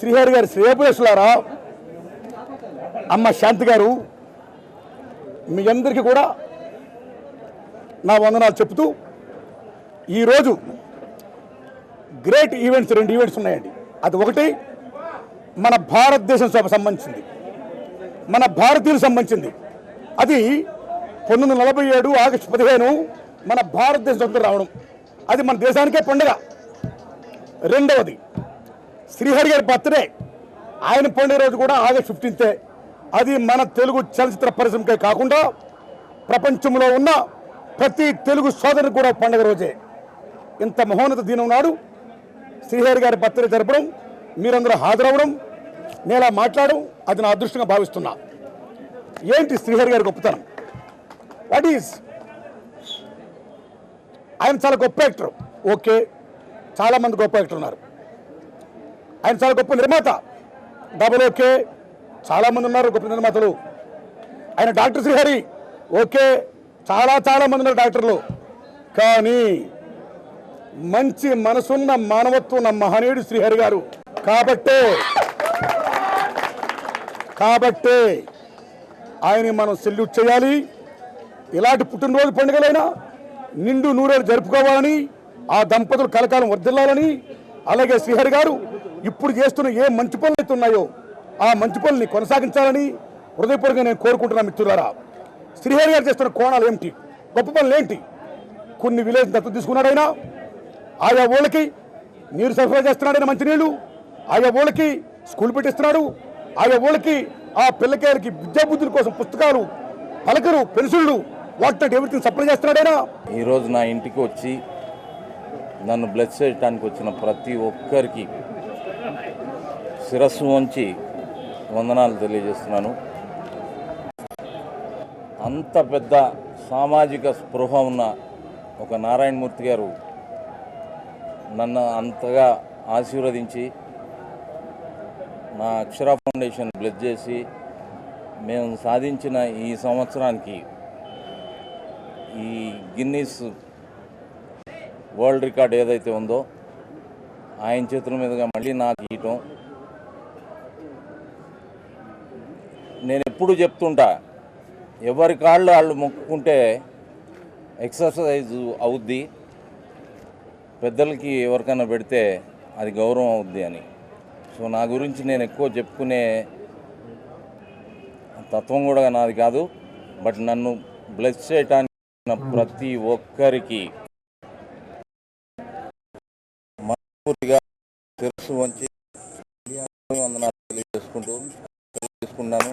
శ్రీహరి గారి శ్రేయపురేషులారా, అమ్మ శాంతి గారు, మీ అందరికీ కూడా నా వందనాలు చెప్తూ, ఈరోజు గ్రేట్ ఈవెంట్స్, 2 ఈవెంట్స్ ఉన్నాయండి. అది ఒకటి మన భారతదేశం సంబంధించింది, మన భారతీయులకు సంబంధించింది. అది 1947 ఆగస్టు 15 మన భారతదేశం స్వతంత్రం రావడం, అది మన దేశానికే పండుగ. రెండవది శ్రీహరి గారి బర్త్డే, ఆయన పండుగ రోజు కూడా ఆగస్టు 15. అది మన తెలుగు చలచిత్ర పరిశ్రమకే కాకుండా ప్రపంచంలో ఉన్న ప్రతి తెలుగు సోదరునికి కూడా పండుగ రోజే. ఇంత మహోన్నత దినం నాడు శ్రీహరి గారి బర్త్డే జరపడం, మీరందరూ హాజరవడం, నేను ఇలా మాట్లాడడం, అది నా అదృష్టంగా భావిస్తున్నా. ఏంటి శ్రీహరి గారి గొప్పతనం? వాట్ ఈజ్, ఆయన చాలా గొప్ప యాక్టర్. ఓకే, చాలామంది గొప్ప యాక్టర్ ఉన్నారు. ఆయన చాలా గొప్ప నిర్మాత, డబుల్ ఓకే, చాలామంది ఉన్నారు గొప్ప నిర్మాతలు. ఆయన డాక్టర్ శ్రీహరి, ఓకే, చాలామంది ఉన్నారు డాక్టర్లు. కానీ మంచి మనసున్న మానవత్వం ఉన్న మహనీయుడు శ్రీహరి గారు. కాబట్టే ఆయన్ని మనం సెల్యూట్ చేయాలి. ఇలాంటి పుట్టినరోజు పండుగలైనా నిండు నూరేళ్ళు జరుపుకోవాలని, ఆ దంపతులు కలకాలం వర్ధిల్లాలని, అలాగే శ్రీహరి గారు ఇప్పుడు చేస్తున్న ఏ మంచి పనులు అయితే ఉన్నాయో ఆ మంచి పనుల్ని కొనసాగించాలని హృదయపూర్వకంగా నేను కోరుకుంటున్నా. మిత్రులారా, శ్రీహరి గారు చేస్తున్న కోణాలు ఏమిటి, గొప్ప పనులు ఏంటి? కొన్ని విలేజ్ దత్తు తీసుకున్నాడైనా, ఆయా ఊళ్ళకి నీరు సరఫరా చేస్తున్నాడైనా, మంచినీళ్ళు, ఆయా ఊళ్ళకి స్కూల్ పెట్టిస్తున్నాడు, ఆయా ఊళ్ళకి ఆ పిల్లకాయలకి విద్యాబుద్ధుల కోసం పుస్తకాలు, పలకలు, పెన్సిళ్ళు, వాటర్ ఎవ్రీథింగ్ సప్లై చేస్తున్నాడైనా. ఈరోజు నా ఇంటికి వచ్చి నన్ను బ్లెస్ చేయడానికి వచ్చిన ప్రతి ఒక్కరికి శిరస్సు వంచి వందనాలు తెలియజేస్తున్నాను. అంత పెద్ద సామాజిక స్పృహ ఉన్న ఒక నారాయణమూర్తి గారు నన్ను అంతగా ఆశీర్వదించి నా అక్షర ఫౌండేషన్ బ్లెస్ చేసి మేము సాధించిన ఈ సంవత్సరానికి ఈ గిన్నీస్ వరల్డ్ రికార్డ్ ఏదైతే ఉందో ఆయన చేతుల మీదుగా మళ్ళీ నాకు ఇయటం. నేను ఎప్పుడు చెప్తుంటా, ఎవరి కాళ్ళు వాళ్ళు మొక్కుకుంటే ఎక్సర్సైజ్ అవుద్ది, పెద్దలకి ఎవరికైనా పెడితే అది గౌరవం అవుద్ది అని. సో నా గురించి నేను ఎక్కువ చెప్పుకునే తత్వం కూడా నాది కాదు. బట్ నన్ను బ్లెస్ చేయటానికి ప్రతి ఒక్కరికి మనస్ఫూర్తిగా శిరస్సు వంచి వందనాలు తెలియజేసుకుంటున్నాను.